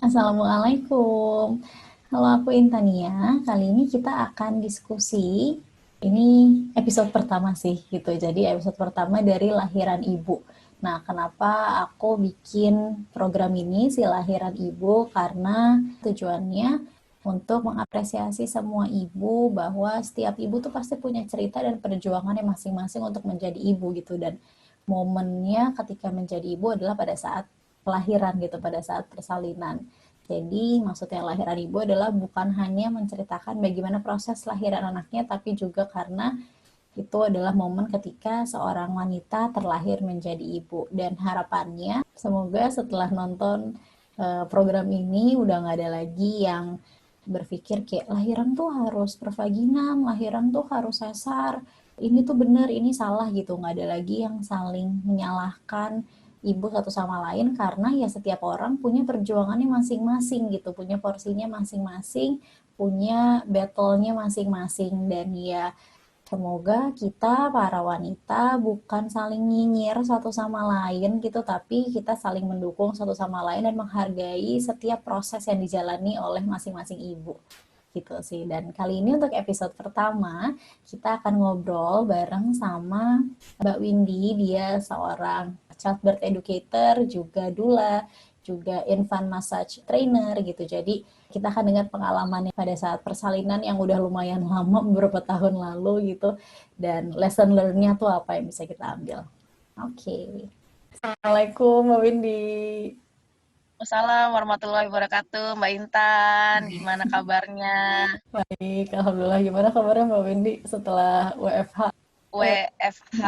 Assalamualaikum. Halo, aku Intania. Kali ini kita akan diskusi. Ini episode pertama sih gitu. Jadi episode pertama dari lahiran ibu. Nah, kenapa aku bikin program ini si lahiran ibu? Karena tujuannya untuk mengapresiasi semua ibu bahwa setiap ibu tuh pasti punya cerita dan perjuangannya masing-masing untuk menjadi ibu gitu, dan momennya ketika menjadi ibu adalah pada saat kelahiran gitu, pada saat persalinan. Jadi maksudnya lahiran ibu adalah bukan hanya menceritakan bagaimana proses lahiran anaknya, tapi juga karena itu adalah momen ketika seorang wanita terlahir menjadi ibu. Dan harapannya semoga setelah nonton program ini udah nggak ada lagi yang berpikir kayak lahiran tuh harus pervaginam, lahiran tuh harus sesar, ini tuh bener, ini salah gitu. Nggak ada lagi yang saling menyalahkan ibu satu sama lain, karena ya setiap orang punya perjuangannya masing-masing gitu, punya porsinya masing-masing, punya battle-nya masing-masing. Dan ya semoga kita para wanita bukan saling nyinyir satu sama lain gitu, tapi kita saling mendukung satu sama lain dan menghargai setiap proses yang dijalani oleh masing-masing ibu gitu sih. Dan kali ini untuk episode pertama kita akan ngobrol bareng sama Mbak Windy. Dia seorang childbirth educator, juga doula, juga infant massage trainer gitu. Jadi kita akan dengar pengalamannya pada saat persalinan yang udah lumayan lama, beberapa tahun lalu gitu, dan lesson learn-nya tuh apa yang bisa kita ambil. Oke. Okay. Assalamualaikum Mbak Windy. Assalamualaikum warahmatullahi wabarakatuh, Mbak Intan. Gimana kabarnya? Baik, alhamdulillah. Gimana kabarnya Mbak Windy setelah WFH? WFH,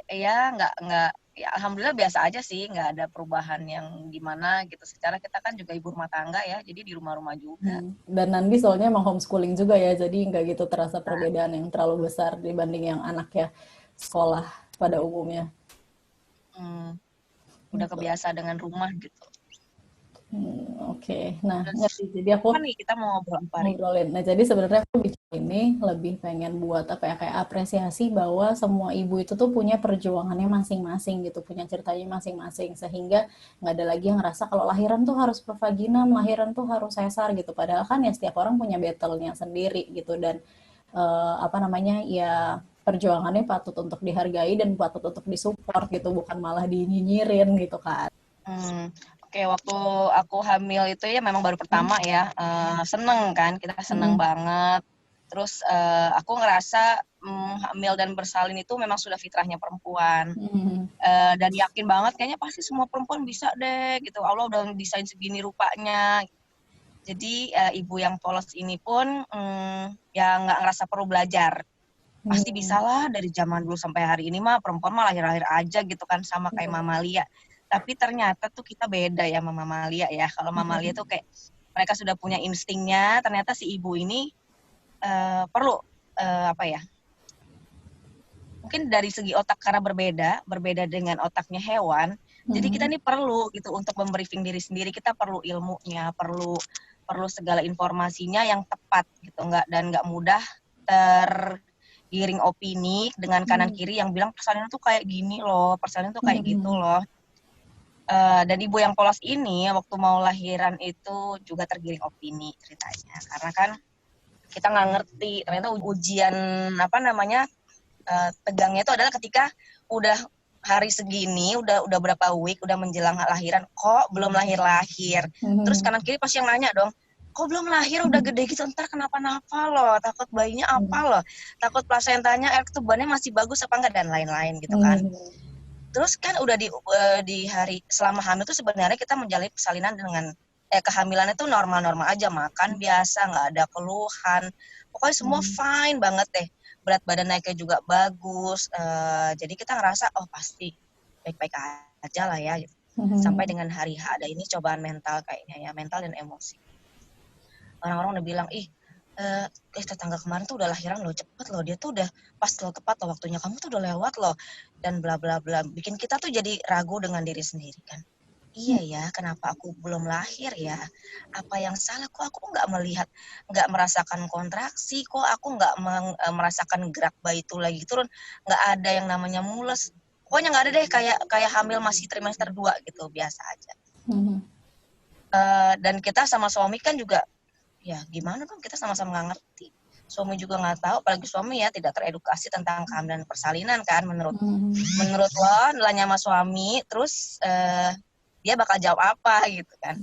ya nggak, ya alhamdulillah biasa aja sih, nggak ada perubahan yang gimana gitu. Secara kita kan juga ibu rumah tangga ya, jadi di rumah-rumah juga. Dan Nandi soalnya emang homeschooling juga ya, jadi nggak gitu terasa perbedaan yang terlalu besar dibanding yang anak ya sekolah pada umumnya. Hmm, udah kebiasa dengan rumah gitu. Oke. Nah, Terus ngerti. Jadi aku apa nih kita mau ngobrol apa hari ini? ngobrolin. Nah, jadi sebenarnya aku bikin ini lebih pengen buat apa ya, kayak apresiasi bahwa semua ibu itu tuh punya perjuangannya masing-masing gitu, punya ceritanya masing-masing, sehingga nggak ada lagi yang ngerasa kalau lahiran tuh harus pervaginam, lahiran tuh harus sesar gitu. Padahal kan ya setiap orang punya battle-nya sendiri gitu, dan apa namanya ya, perjuangannya patut untuk dihargai dan patut untuk disupport gitu, bukan malah dinyinyirin gitu kan. Hmm, oke, waktu aku hamil itu ya memang baru pertama ya, seneng kan, kita seneng Hmm. banget. Terus aku ngerasa hamil dan bersalin itu memang sudah fitrahnya perempuan. Hmm. Dan yakin banget kayaknya pasti semua perempuan bisa deh gitu. Allah udah desain segini rupanya. Jadi ibu yang polos ini pun ya nggak ngerasa perlu belajar. Pasti Hmm. bisalah dari zaman dulu sampai hari ini mah perempuan mah lahir-lahir aja gitu kan sama kayak Mamalia. Tapi ternyata tuh kita beda ya sama Mamalia ya. Kalau Mamalia tuh kayak mereka sudah punya instingnya. Ternyata si ibu ini perlu apa ya? Mungkin dari segi otak karena berbeda dengan otaknya hewan. Jadi kita Hmm. nih perlu gitu untuk membriefing diri sendiri. Kita perlu ilmunya, perlu perlu segala informasinya yang tepat gitu, nggak mudah tergiring opini dengan kanan Hmm. kiri yang bilang persalinan tuh kayak gini loh, persalinan tuh kayak gitu Hmm. loh. Dan ibu yang polos ini waktu mau lahiran itu juga tergiring opini ceritanya, karena kan kita nggak ngerti ternyata ujian apa namanya tegangnya itu adalah ketika udah hari segini, udah berapa week, udah menjelang lahiran, kok belum lahir-lahir. Terus Hmm. kanan kiri pasti yang nanya dong, kok belum lahir udah gede gitu, ntar kenapa-napa loh, takut bayinya apa loh, takut plasentanya air ketubannya masih bagus apa enggak, dan lain-lain gitu kan. Hmm. Terus kan udah di hari selama hamil tuh sebenarnya kita menjalani persalinan dengan kehamilan itu normal-normal aja, makan biasa, nggak ada keluhan, pokoknya semua fine banget deh, berat badan naiknya juga bagus, jadi kita ngerasa oh pasti baik-baik aja lah ya gitu. Sampai Hmm. dengan hari H ada ini cobaan mental kayaknya ya, mental dan emosi. Orang-orang udah bilang, tetangga kemarin tuh udah lahiran loh, cepet loh, dia tuh udah pas loh, tepat loh waktunya, kamu tuh udah lewat loh, dan bla bla bla, bikin kita tuh jadi ragu dengan diri sendiri kan. Iya ya, kenapa aku belum lahir ya? Apa yang salah? Kok aku nggak melihat, nggak merasakan kontraksi? Kok aku nggak merasakan gerak bayi itu lagi turun? Nggak ada yang namanya mules. Pokoknya nggak ada deh, kayak kayak hamil masih trimester 2 gitu, biasa aja. Hmm. Dan kita sama suami kan juga, ya gimana dong, kita sama-sama nggak ngerti. Suami juga nggak tahu, apalagi suami ya tidak teredukasi tentang kehamilan dan persalinan kan, menurut lo nanya sama suami, terus dia bakal jawab apa gitu kan.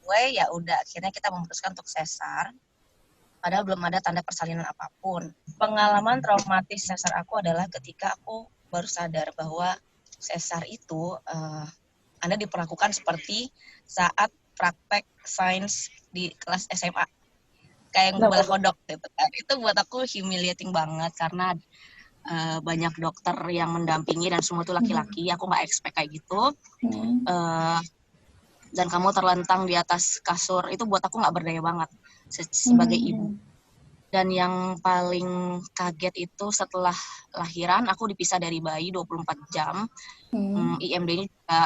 Gue ya udah, akhirnya kita memutuskan untuk sesar, padahal belum ada tanda persalinan apapun. Pengalaman traumatis sesar aku adalah ketika aku baru sadar bahwa sesar itu Anda diperlakukan seperti saat praktek sains di kelas SMA. Kayak ngumpul kodok gitu kan. Itu buat aku humiliating banget karena banyak dokter yang mendampingi dan semua itu laki-laki. Aku nggak expect kayak gitu. Dan kamu terlentang di atas kasur, itu buat aku nggak berdaya banget sebagai ibu. Dan yang paling kaget itu setelah lahiran, aku dipisah dari bayi 24 jam. IMD-nya juga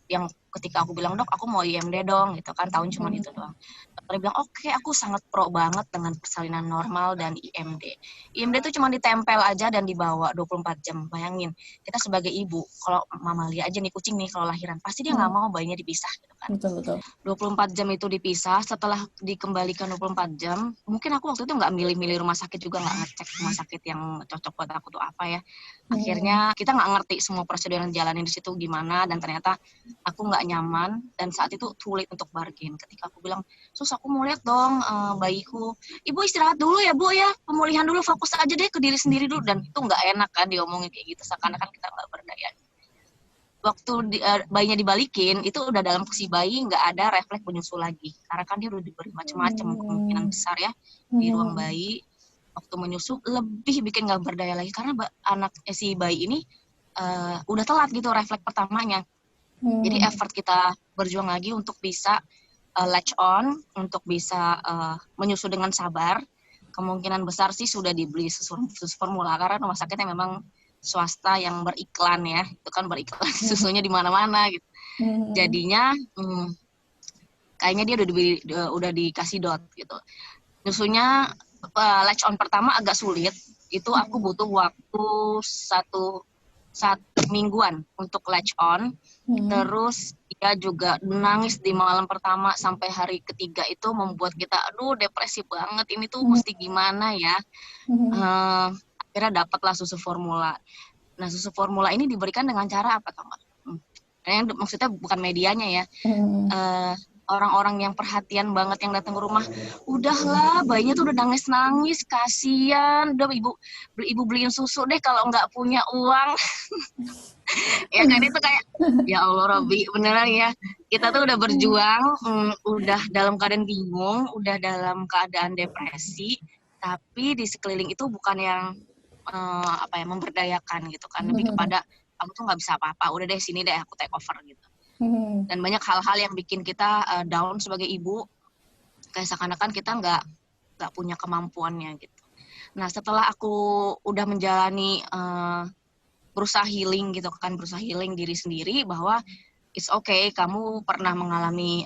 yang ketika aku bilang, dok aku mau IMD dong, gitu kan, tahun cuma itu doang. Dokter bilang, oke, aku sangat pro banget dengan persalinan normal dan IMD. IMD itu cuma ditempel aja dan dibawa 24 jam. Bayangin, kita sebagai ibu, kalau mama lihat aja nih kucing nih kalau lahiran, pasti dia nggak mau bayinya dipisah, gitu kan. Betul. 24 jam itu dipisah, setelah dikembalikan 24 jam, mungkin aku waktu itu nggak milih-milih rumah sakit juga, nggak ngecek rumah sakit yang cocok buat aku tuh apa ya. Akhirnya kita nggak ngerti semua prosedur yang jalanin di situ gimana, dan ternyata aku nggak nyaman, dan saat itu too late untuk bargain. Ketika aku bilang, sus aku mau lihat dong bayiku, ibu istirahat dulu ya bu ya, pemulihan dulu, fokus aja deh ke diri sendiri dulu, dan itu nggak enak kan diomongin kayak gitu, seakan-akan kita nggak berdaya. Waktu bayinya dibalikin, itu udah dalam posisi bayi nggak ada refleks menyusu lagi, karena kan dia udah diberi macam-macam kemungkinan besar ya di ruang bayi. Waktu menyusu lebih bikin nggak berdaya lagi, karena si bayi ini udah telat gitu refleks pertamanya. Jadi effort kita berjuang lagi untuk bisa latch on, untuk bisa menyusu dengan sabar, kemungkinan besar sih sudah dibeli susu formula, karena rumah sakitnya memang swasta yang beriklan ya, itu kan beriklan susunya di mana-mana gitu. Jadinya kayaknya dia udah dikasih dot gitu. Susunya latch on pertama agak sulit, itu aku butuh waktu satu mingguan untuk latch on. Terus dia juga nangis di malam pertama sampai hari ketiga, itu membuat kita aduh depresi banget, ini tuh mesti gimana ya. Akhirnya dapatlah susu formula. Nah, susu formula ini diberikan dengan cara apa, tau nggak? Maksudnya bukan medianya ya. Orang-orang yang perhatian banget yang datang ke rumah, udahlah bayinya tuh udah nangis-nangis, kasihan, udah ibu beliin susu deh kalau nggak punya uang. Ya kan, itu kayak ya Allah Robi, beneran ya, kita tuh udah berjuang, udah dalam keadaan bingung, udah dalam keadaan depresi, tapi di sekeliling itu bukan yang memberdayakan gitu kan, lebih kepada kamu tuh nggak bisa apa-apa, udah deh sini deh aku take over gitu. Dan banyak hal-hal yang bikin kita down sebagai ibu, kayak seakan-akan kita nggak punya kemampuannya gitu. Nah, setelah aku udah menjalani berusaha healing gitu kan, berusaha healing diri sendiri bahwa it's okay, kamu pernah mengalami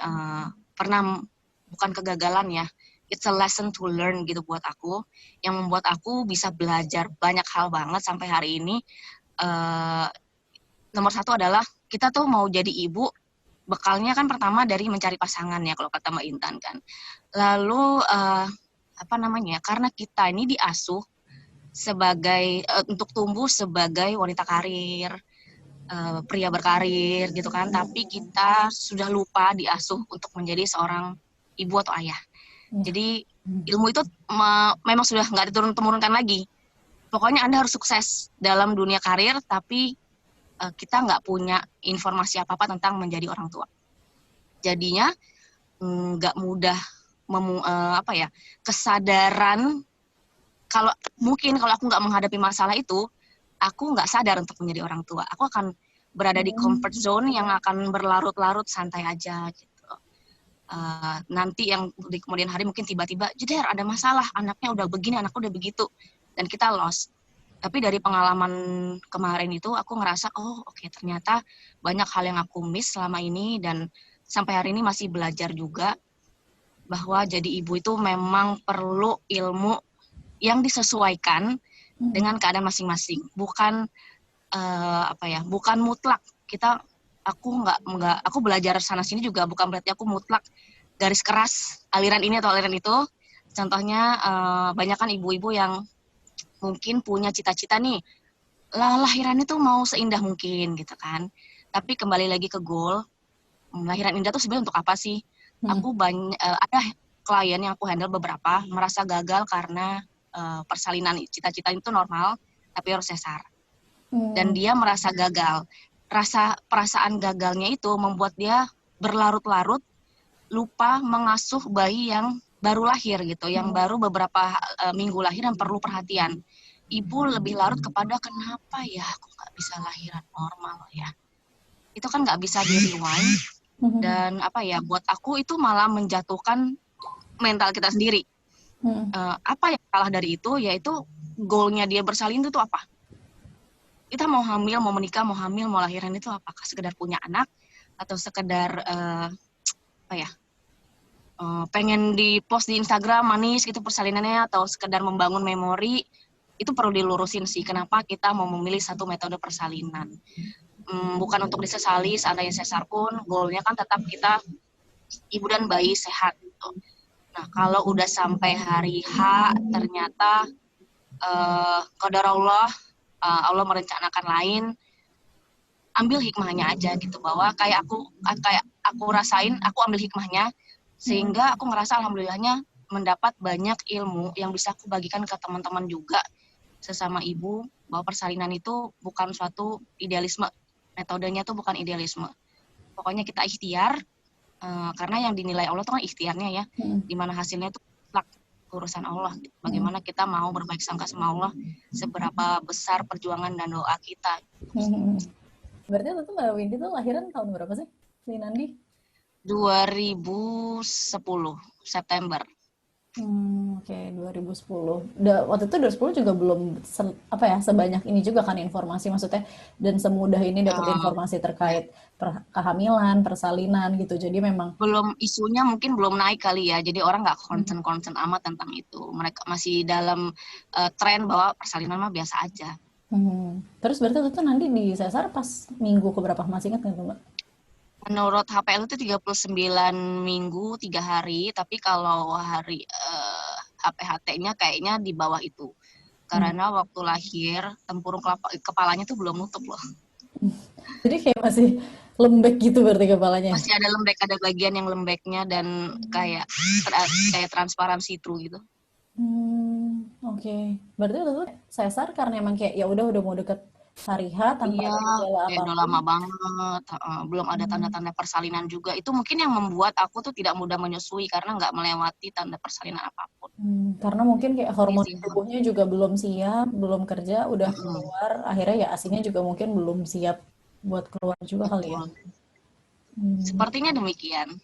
bukan kegagalan ya, it's a lesson to learn gitu buat aku, yang membuat aku bisa belajar banyak hal banget sampai hari ini. Nomor satu adalah kita tuh mau jadi ibu, bekalnya kan pertama dari mencari pasangan ya kalau kata Mbak Intan kan. Lalu karena kita ini diasuh sebagai untuk tumbuh sebagai wanita karir, pria berkarir gitu kan, tapi kita sudah lupa diasuh untuk menjadi seorang ibu atau ayah. Jadi ilmu itu memang sudah nggak diturun-temurunkan lagi. Pokoknya Anda harus sukses dalam dunia karir, tapi kita nggak punya informasi apa-apa tentang menjadi orang tua. Jadinya nggak mudah kesadaran. Kalau aku nggak menghadapi masalah itu, aku nggak sadar untuk menjadi orang tua. Aku akan berada di comfort zone yang akan berlarut-larut santai aja gitu. Nanti yang di kemudian hari mungkin tiba-tiba jeder ada masalah, anaknya udah begini, anaknya udah begitu, dan kita lost. Tapi dari pengalaman kemarin itu aku ngerasa oke, ternyata banyak hal yang aku miss selama ini, dan sampai hari ini masih belajar juga bahwa jadi ibu itu memang perlu ilmu yang disesuaikan dengan keadaan masing-masing. Bukan bukan mutlak kita aku belajar sana sini juga bukan berarti aku mutlak garis keras aliran ini atau aliran itu. Contohnya banyak kan ibu-ibu yang mungkin punya cita-cita nih, lahiran itu mau seindah mungkin gitu kan. Tapi kembali lagi ke goal, lahiran indah tuh sebenarnya untuk apa sih? Aku ada klien yang aku handle beberapa merasa gagal karena persalinan cita-cita itu normal tapi harus sesar. Dan dia merasa gagal. Perasaan gagalnya itu membuat dia berlarut-larut lupa mengasuh bayi yang baru lahir gitu, yang baru beberapa minggu lahir dan perlu perhatian. Ibu lebih larut kepada kenapa ya aku nggak bisa lahiran normal ya. Itu kan nggak bisa di rewind. Dan buat aku itu malah menjatuhkan mental kita sendiri. Apa yang salah dari itu, yaitu goalnya dia bersalin itu apa? Kita mau hamil, mau menikah, mau hamil, mau lahiran itu apakah sekedar punya anak atau sekedar pengen di post di Instagram manis gitu persalinannya, atau sekedar membangun memori? Itu perlu dilurusin sih, kenapa kita mau memilih satu metode persalinan. Bukan untuk disesali seandainya sesar pun, goalnya kan tetap kita ibu dan bayi sehat gitu. Nah, kalau udah sampai hari H ternyata qadarullah, Allah merencanakan lain, ambil hikmahnya aja gitu, bahwa kayak aku rasain, aku ambil hikmahnya sehingga aku ngerasa alhamdulillahnya mendapat banyak ilmu yang bisa aku bagikan ke teman-teman juga sesama ibu, bahwa persalinan itu bukan suatu idealisme, metodenya tuh bukan idealisme. Pokoknya kita ikhtiar, karena yang dinilai Allah itu kan ikhtiarnya ya, dimana hasilnya itu urusan Allah. Bagaimana kita mau berbaik sangka sama Allah, seberapa besar perjuangan dan doa kita. Berarti waktu itu Mbak Windy tuh lahiran tahun berapa sih, Linandi? 2010 September. Oke, 2010. Waktu itu 2010 juga belum sebanyak ini juga kan informasi, maksudnya, dan semudah ini dapat informasi terkait kehamilan, persalinan gitu. Jadi memang belum, isunya mungkin belum naik kali ya. Jadi orang nggak concern amat tentang itu. Mereka masih dalam tren bahwa persalinan mah biasa aja. Terus berarti waktu itu nanti di sesar pas minggu keberapa? Masih ingat nggak tuh, Mbak? Menurut HPL itu 39 minggu 3 hari, tapi kalau hari HPHT-nya kayaknya di bawah itu. Karena waktu lahir, tempurung kepalanya tuh belum nutup loh. Jadi kayak masih lembek gitu berarti kepalanya? Masih ada lembek, ada bagian yang lembeknya dan kayak transparan see-through gitu. Oke. Berarti waktu itu sesar karena emang kayak ya udah mau deket hari H tanpa ada gejala Udah apapun. lama banget, belum ada tanda-tanda persalinan juga. Itu mungkin yang membuat aku tuh tidak mudah menyusui karena nggak melewati tanda persalinan apapun. Karena mungkin kayak hormon tubuhnya juga belum siap, belum kerja, udah keluar, akhirnya ya asinya juga mungkin belum siap buat keluar juga kali ya. Sepertinya demikian.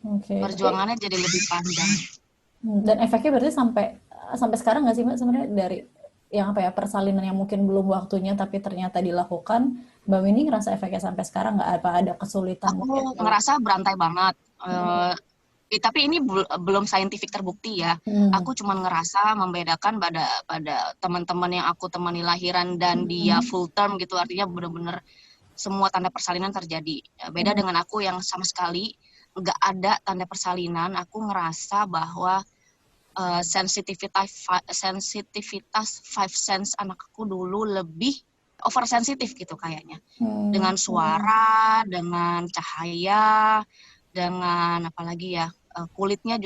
Oke. Perjuangannya jadi lebih panjang. Dan efeknya berarti sampai sekarang nggak sih Mbak, sebenarnya dari yang persalinan yang mungkin belum waktunya tapi ternyata dilakukan, Mbak Winnie ngerasa efeknya sampai sekarang nggak, apa ada kesulitan Aku mungkin? ngerasa berantai banget. Tapi ini belum saintifik terbukti ya. Aku cuma ngerasa membedakan pada teman-teman yang aku temani lahiran dan dia full term gitu, artinya benar-benar semua tanda persalinan terjadi. Beda dengan aku yang sama sekali nggak ada tanda persalinan. Aku ngerasa bahwa sensitivitas five sense anakku dulu lebih oversensitif gitu kayaknya. Dengan suara, dengan cahaya, dengan apalagi ya, kulitnya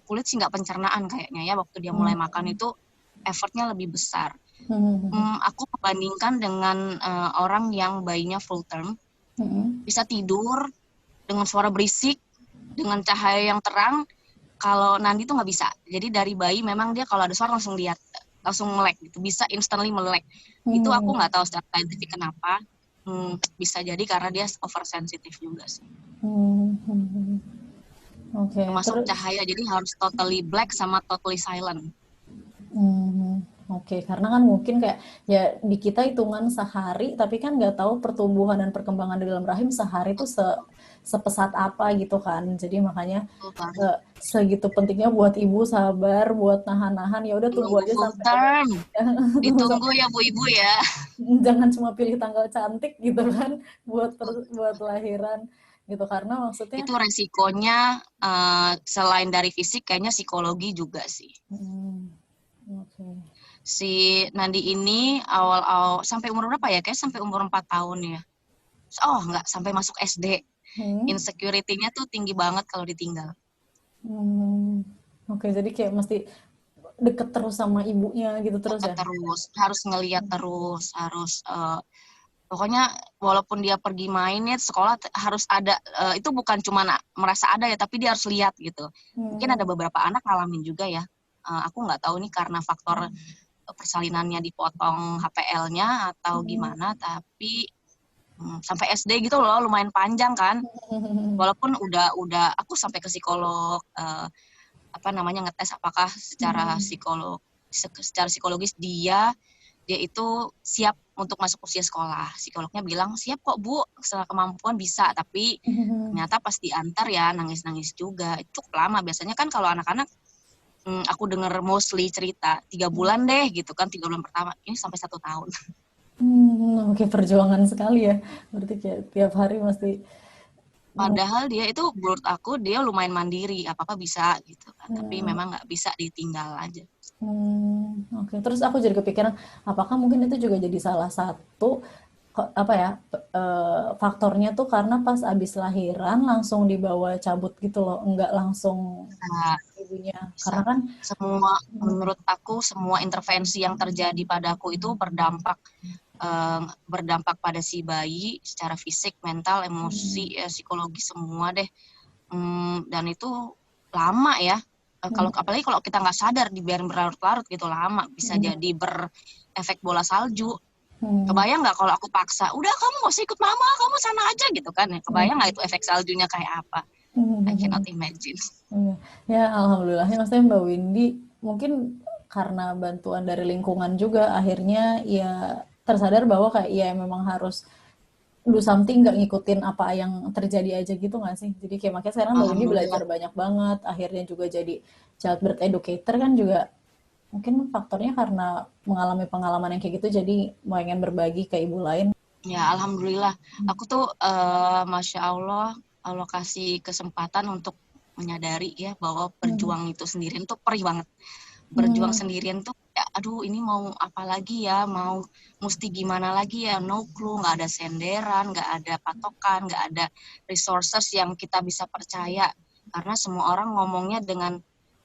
kulit sih nggak pencernaan kayaknya ya, waktu dia mulai makan itu effortnya lebih besar. Aku membandingkan dengan orang yang bayinya full term, bisa tidur dengan suara berisik, dengan cahaya yang terang. Kalau Nandi tuh nggak bisa. Jadi dari bayi memang dia kalau ada suara langsung lihat, langsung melek gitu, bisa instantly melek. Itu aku nggak tahu secara saintifik kenapa. Bisa jadi karena dia oversensitif juga sih. Oke. Termasuk cahaya, jadi harus totally black sama totally silent. Oke, karena kan mungkin kayak ya di kita hitungan sehari, tapi kan nggak tahu pertumbuhan dan perkembangan di dalam rahim sehari itu sepesat apa gitu kan. Jadi makanya Betul banget. segitu pentingnya buat ibu sabar, buat nahan-nahan. Ya udah tunggu Menunggu aja full sampai term. tunggu Ditunggu sampai ya Bu Ibu ya. jangan cuma pilih tanggal cantik gitu kan buat lahiran gitu karena maksudnya Itu resikonya selain dari fisik kayaknya psikologi juga sih. hmm, oke. Si Nandi ini awal-awal sampai umur berapa ya? Kayak sampai umur 4 tahun ya. Oh, enggak, sampai masuk SD. Hmm, Insecurity-nya tuh tinggi banget kalau ditinggal. hmm. Oke, jadi kayak mesti deket terus sama ibunya gitu terus Deket ya? terus, harus ngeliat terus, harus pokoknya walaupun dia pergi main ya sekolah harus ada, itu bukan cuma merasa ada ya, tapi dia harus lihat gitu. Mungkin ada Hmm, beberapa anak ngalamin juga ya. Aku nggak tahu nih karena faktor persalinannya dipotong HPL-nya atau hmm, gimana, tapi sampai SD gitu loh, lumayan panjang kan. hmm, Walaupun udah aku sampai ke psikolog, apa namanya, ngetes apakah secara hmm, secara psikologis dia itu siap untuk masuk usia sekolah. Psikolognya bilang, "Siap kok, Bu, setelah kemampuan bisa." Tapi hmm, ternyata pas diantar ya nangis-nangis juga. Itu cukup lama. Biasanya kan kalau anak-anak, aku denger mostly cerita 3 bulan deh gitu kan, 3 bulan pertama. Ini sampai 1 tahun. oke perjuangan sekali ya. Berarti kayak tiap hari mesti Padahal dia itu menurut aku dia lumayan mandiri, apa-apa bisa gitu kan. Tapi hmm, memang nggak bisa ditinggal aja. oke. Terus aku jadi kepikiran, apakah mungkin itu juga jadi salah satu apa ya faktornya tuh karena pas abis lahiran langsung dibawa cabut gitu loh, enggak langsung Nah, ibunya. bisa. Karena kan, Menurut aku semua intervensi yang terjadi padaku itu berdampak pada si bayi secara fisik, mental, emosi, ya, psikologi semua deh. Dan itu lama ya. Kalau apalagi kalau kita nggak sadar dibiarin berlarut-larut gitu lama, bisa jadi berefek bola salju. Kebayang nggak kalau aku paksa, udah kamu nggak usah ikut mama, kamu sana aja gitu kan? Ya, kebayang nggak itu efek saljunya kayak apa? I cannot imagine. iya. Ya alhamdulillah ya maksudnya Mbak Windy mungkin karena bantuan dari lingkungan juga akhirnya ya tersadar bahwa kayak ya memang harus do something nggak ngikutin apa yang terjadi aja gitu nggak sih? Jadi kayak makanya sekarang Mbak Windy belajar Alhamdulillah. banyak banget, akhirnya juga jadi childbirth educator kan juga mungkin faktornya karena mengalami pengalaman yang kayak gitu jadi pengen berbagi ke ibu lain. Ya, alhamdulillah. Aku tuh, masya Allah, Allah kasih kesempatan untuk menyadari ya bahwa Hmm. berjuang itu sendirian tuh perih banget. Berjuang Hmm. sendirian tuh, ya, aduh ini mau apa lagi ya, mau mesti gimana lagi ya, no clue, nggak ada senderan, nggak ada patokan, nggak ada resources yang kita bisa percaya. Karena semua orang ngomongnya dengan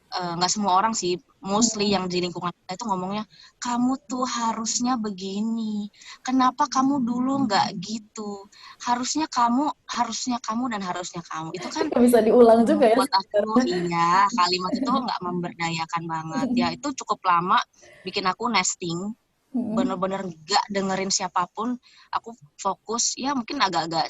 nggak semua orang sih, mostly yang di lingkungan kita itu ngomongnya, kamu tuh harusnya begini, kenapa kamu dulu nggak gitu, harusnya kamu dan harusnya kamu. Itu kan Nggak bisa diulang juga ya membuat aku, sebenarnya. iya, kalimat itu nggak memberdayakan banget. Ya itu cukup lama bikin aku nesting, Hmm. bener-bener gak dengerin siapapun. Aku fokus, ya mungkin agak-agak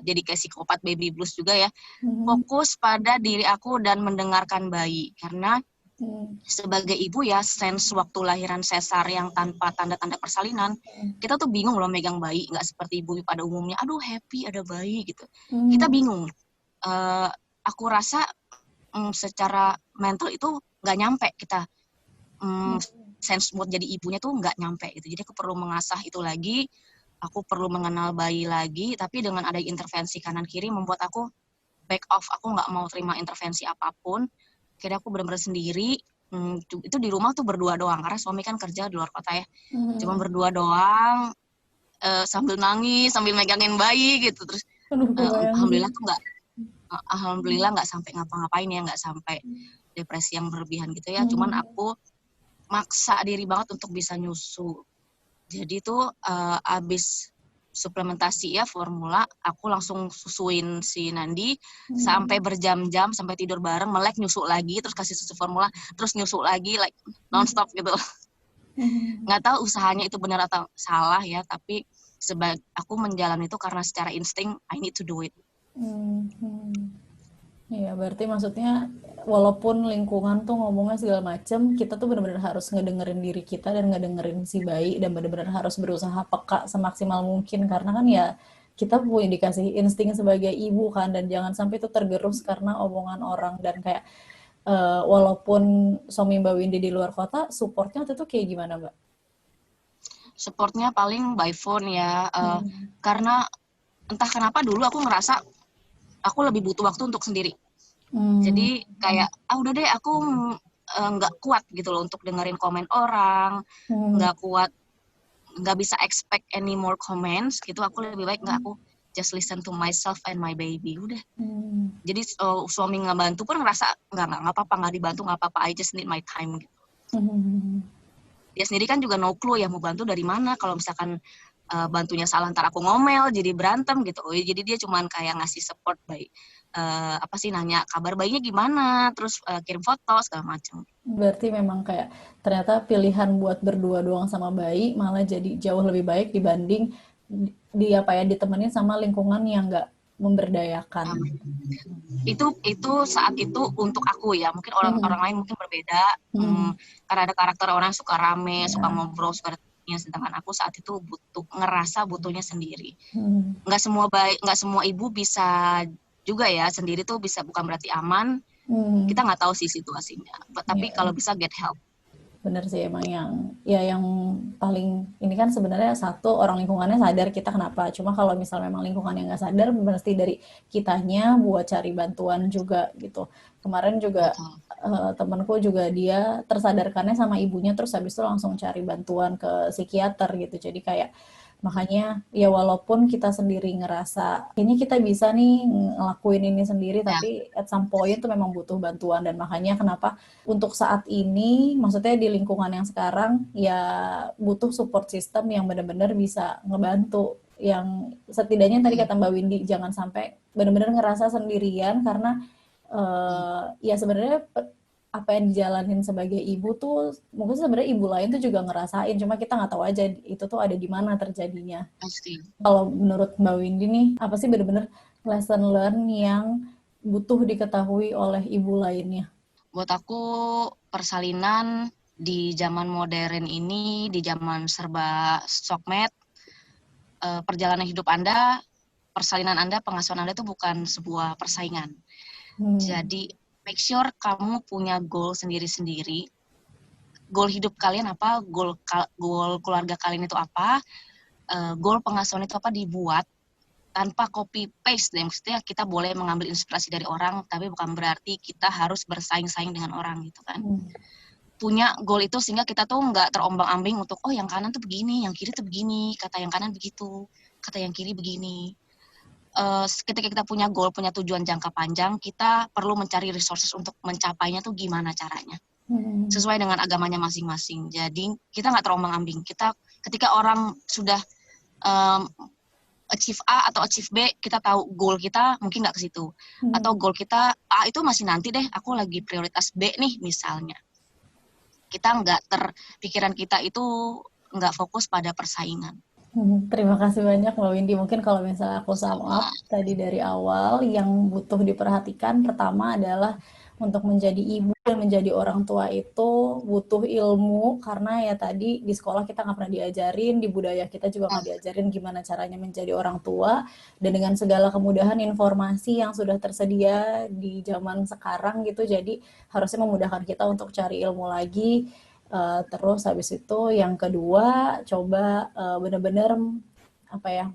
jadi kayak psikopat baby blues juga ya, Hmm. fokus pada diri aku dan mendengarkan bayi. Karena Hmm. sebagai ibu ya, sense waktu lahiran sesar yang tanpa tanda-tanda persalinan, kita tuh bingung loh megang bayi, nggak seperti ibu pada umumnya, aduh happy ada bayi gitu. Kita Hmm. bingung. Uh, aku rasa secara mental itu nggak nyampe kita. Sense buat jadi ibunya tuh nggak nyampe gitu. Jadi aku perlu mengasah itu lagi, aku perlu mengenal bayi lagi, tapi dengan ada intervensi kanan kiri membuat aku back off, aku nggak mau terima intervensi apapun. Akhirnya aku benar-benar sendiri. Itu di rumah tuh berdua doang, karena suami kan kerja di luar kota ya. Cuma Hmm. berdua doang, sambil nangis, sambil megangin bayi gitu. Terus Aduh, kebayang sih. alhamdulillah nggak sampai ngapa-ngapain ya, nggak sampai depresi yang berlebihan gitu ya. Cuman Hmm. aku maksa diri banget untuk bisa nyusu. Jadi tuh abis suplementasi ya formula, aku langsung susuin si Nandi sampai berjam-jam, sampai tidur bareng, melek nyusu lagi, terus kasih susu formula, terus nyusu lagi, like nonstop gitu. Hmm. Nggak tahu usahanya itu benar atau salah ya, tapi aku menjalani itu karena secara insting I need to do it. Hmm. Iya, berarti maksudnya walaupun lingkungan tuh ngomongnya segala macem, kita tuh bener-bener harus ngedengerin diri kita dan ngedengerin si bayi dan bener-bener harus berusaha peka semaksimal mungkin karena kan ya kita punya dikasih insting sebagai ibu kan dan jangan sampai itu tergerus karena omongan orang dan kayak walaupun suami Mbak Windy di luar kota, supportnya waktu itu kayak gimana Mbak? Supportnya paling by phone ya, Hmm. karena entah kenapa dulu aku ngerasa aku lebih butuh waktu untuk sendiri. Hmm. Jadi kayak udah deh aku nggak kuat gitu loh untuk dengerin komen orang, Hmm. nggak kuat, nggak bisa expect any more comments gitu. Aku lebih baik nggak, aku just listen to myself and my baby udah. Hmm. Jadi suami nggak bantu pun ngerasa nggak apa-apa, nggak dibantu nggak apa-apa, I just need my time gitu. Hmm. Dia sendiri kan juga no clue ya mau bantu dari mana, kalau misalkan bantunya salah ntar aku ngomel jadi berantem gitu. Jadi dia cuman kayak ngasih support by apa sih, nanya kabar bayinya gimana, terus kirim foto segala macam. Berarti memang kayak ternyata pilihan buat berdua doang sama bayi malah jadi jauh lebih baik dibanding di apa ya ditemenin sama lingkungan yang nggak memberdayakan. Nah, itu saat itu untuk aku ya, mungkin orang Hmm. lain mungkin berbeda. Hmm. Karena ada karakter orang yang suka rame, suka Ya. ngobrol, suka ada temennya, sedangkan aku saat itu ngerasa butuhnya sendiri. Hmm. Nggak semua ibu bisa juga ya sendiri tuh, bisa bukan berarti aman. Hmm. Kita nggak tahu sih situasinya, tapi Ya, kalau bisa get help. bener sih emang yang ya yang paling ini kan sebenarnya satu orang lingkungannya sadar kita kenapa. Cuma kalau misal memang lingkungannya nggak sadar, mesti dari kitanya buat cari bantuan juga gitu. Kemarin juga Betul. temanku juga dia tersadarkannya sama ibunya terus habis itu langsung cari bantuan ke psikiater gitu. Jadi kayak makanya ya walaupun kita sendiri ngerasa ini kita bisa nih ngelakuin ini sendiri Ya, tapi at some point tuh memang butuh bantuan dan makanya kenapa untuk saat ini, maksudnya di lingkungan yang sekarang, ya butuh support system yang benar-benar bisa ngebantu. Yang setidaknya tadi kata Mbak Windy, jangan sampai benar-benar ngerasa sendirian karena ya sebenarnya apa yang dijalanin sebagai ibu tuh mungkin sebenarnya ibu lain tuh juga ngerasain, cuma kita nggak tahu aja itu tuh ada di mana terjadinya. pasti. Kalau menurut Mbak Windy nih, apa sih benar-benar lesson learn yang butuh diketahui oleh ibu lainnya? Buat aku persalinan di zaman modern ini, di zaman serba sosmed, perjalanan hidup Anda, persalinan Anda, pengasuhan Anda itu bukan sebuah persaingan. Hmm. Jadi make sure kamu punya goal sendiri-sendiri. Goal hidup kalian apa, goal keluarga kalian itu apa, goal pengasuhan itu apa, dibuat tanpa copy paste. Maksudnya kita boleh mengambil inspirasi dari orang, tapi bukan berarti kita harus bersaing-saing dengan orang gitu kan. Hmm. Punya goal itu sehingga kita tuh nggak terombang-ambing untuk yang kanan tuh begini, yang kiri tuh begini, kata yang kanan begitu, kata yang kiri begini. Ketika kita punya goal, punya tujuan jangka panjang, kita perlu mencari resources untuk mencapainya tuh gimana caranya, Hmm. sesuai dengan agamanya masing-masing. Jadi kita nggak terombang-ambing. Kita ketika orang sudah um, achieve A atau achieve B, kita tahu goal kita mungkin nggak ke situ. Hmm. Atau goal kita A itu masih nanti deh, aku lagi prioritas B nih misalnya. Kita nggak pikiran kita itu nggak fokus pada persaingan. Terima kasih banyak Mbak Windy. Mungkin kalau misalnya aku sum Sama. up tadi dari awal, yang butuh diperhatikan pertama adalah untuk menjadi ibu dan menjadi orang tua itu butuh ilmu karena ya tadi di sekolah kita nggak pernah diajarin, di budaya kita juga nggak diajarin gimana caranya menjadi orang tua dan dengan segala kemudahan informasi yang sudah tersedia di zaman sekarang gitu, jadi harusnya memudahkan kita untuk cari ilmu lagi. Terus habis itu yang kedua coba benar-benar apa ya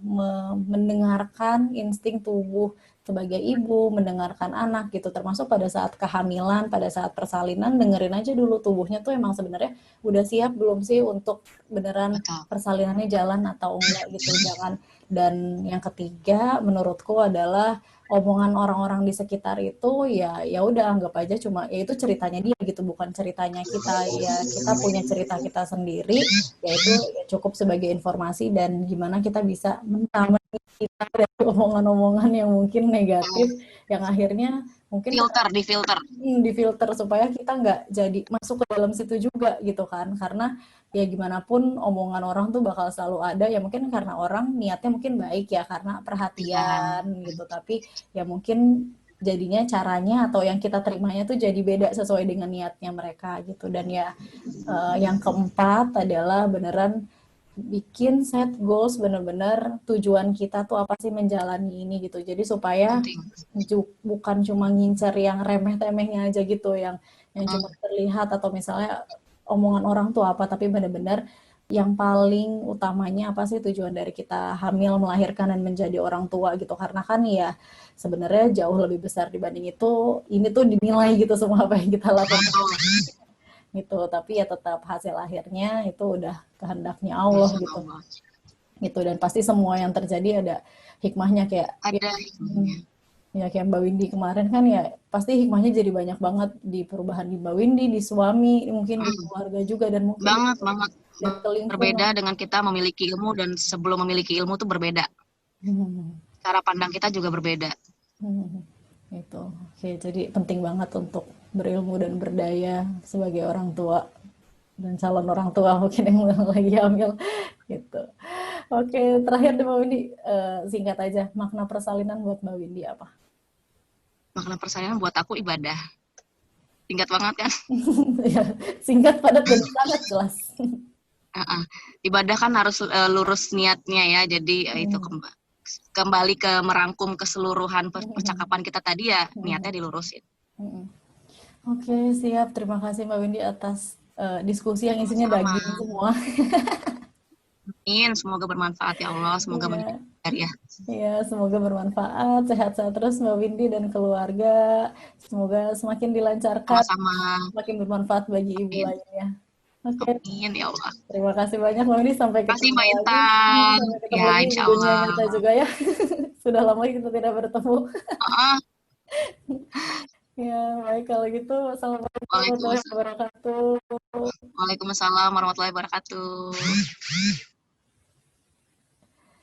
mendengarkan insting tubuh sebagai ibu, mendengarkan anak gitu, termasuk pada saat kehamilan, pada saat persalinan, dengerin aja dulu tubuhnya tuh emang sebenarnya udah siap belum sih untuk beneran Betul. persalinannya jalan atau enggak gitu, jangan. Dan yang ketiga menurutku adalah omongan orang-orang di sekitar itu ya ya udah anggap aja cuma ya itu ceritanya dia gitu bukan ceritanya kita, ya kita punya cerita kita sendiri, yaitu ya cukup sebagai informasi dan gimana kita bisa mengamankan kita dari omongan-omongan yang mungkin negatif yang akhirnya mungkin Difilter. difilter supaya kita nggak jadi masuk ke dalam situ juga gitu kan, karena ya gimana pun omongan orang tuh bakal selalu ada ya mungkin karena orang niatnya mungkin baik ya karena Ya, perhatian gitu tapi ya mungkin jadinya caranya atau yang kita terimanya tuh jadi beda sesuai dengan niatnya mereka gitu. Dan ya yang keempat adalah beneran bikin set goals, bener-bener tujuan kita tuh apa sih menjalani ini gitu. Jadi supaya Penting. bukan cuma ngincer yang remeh-temehnya aja gitu, yang cuma Mm. terlihat atau misalnya omongan orang tuh apa, tapi bener-bener yang paling utamanya apa sih tujuan dari kita hamil, melahirkan dan menjadi orang tua gitu. Karena kan ya sebenarnya jauh lebih besar dibanding itu. Ini tuh dinilai gitu semua apa yang kita lakukan gitu. Tapi ya tetap hasil akhirnya itu udah kehendaknya Allah Masya gitu. Allah. Gitu, dan pasti semua yang terjadi ada hikmahnya kayak ya, Ada hikmahnya. ya kayak Mbak Windy kemarin kan ya pasti hikmahnya jadi banyak banget di perubahan di Mbak Windy, di suami, mungkin di Mm. keluarga juga dan mungkin Banget, banget. dan ke lingkungan. Berbeda dengan kita memiliki ilmu dan sebelum memiliki ilmu tuh berbeda. Hmm. Cara pandang kita juga berbeda. Hmm. Gitu. Oke, jadi penting banget untuk berilmu dan berdaya sebagai orang tua dan calon orang tua mungkin yang lagi hamil gitu. Oke, terakhir deh Mbak Windy, singkat aja makna persalinan buat Mbak Windy apa? Makna persalinan buat aku ibadah. Singkat banget kan? Ya, singkat, padat, dan sangat jelas. Ibadah kan harus lurus niatnya ya. Jadi itu kembali ke merangkum keseluruhan percakapan kita tadi ya, niatnya dilurusin. Oke, siap. Terima kasih Mbak Windy atas diskusi yang isinya Sama-sama. daging semua. Amin. Semoga bermanfaat ya Allah. Semoga Iya, mendengar ya. iya, semoga bermanfaat. Sehat-sehat terus Mbak Windy dan keluarga. Semoga semakin dilancarkan, Sama-sama. semakin bermanfaat bagi ibu Amin. lainnya. Oke, Amin ya Allah. terima kasih banyak Mbak Windy. Sampai Terima kasih ketemu Mbak lagi. Intan. Sampai ketemu Ya, lagi di insya dunia Allah. nyata juga ya. Sudah lama kita tidak bertemu. Uh-uh. Ya, baik kalau gitu. Assalamualaikum warahmatullahi Waalaikumsalam. wabarakatuh. Waalaikumsalam warahmatullahi wabarakatuh.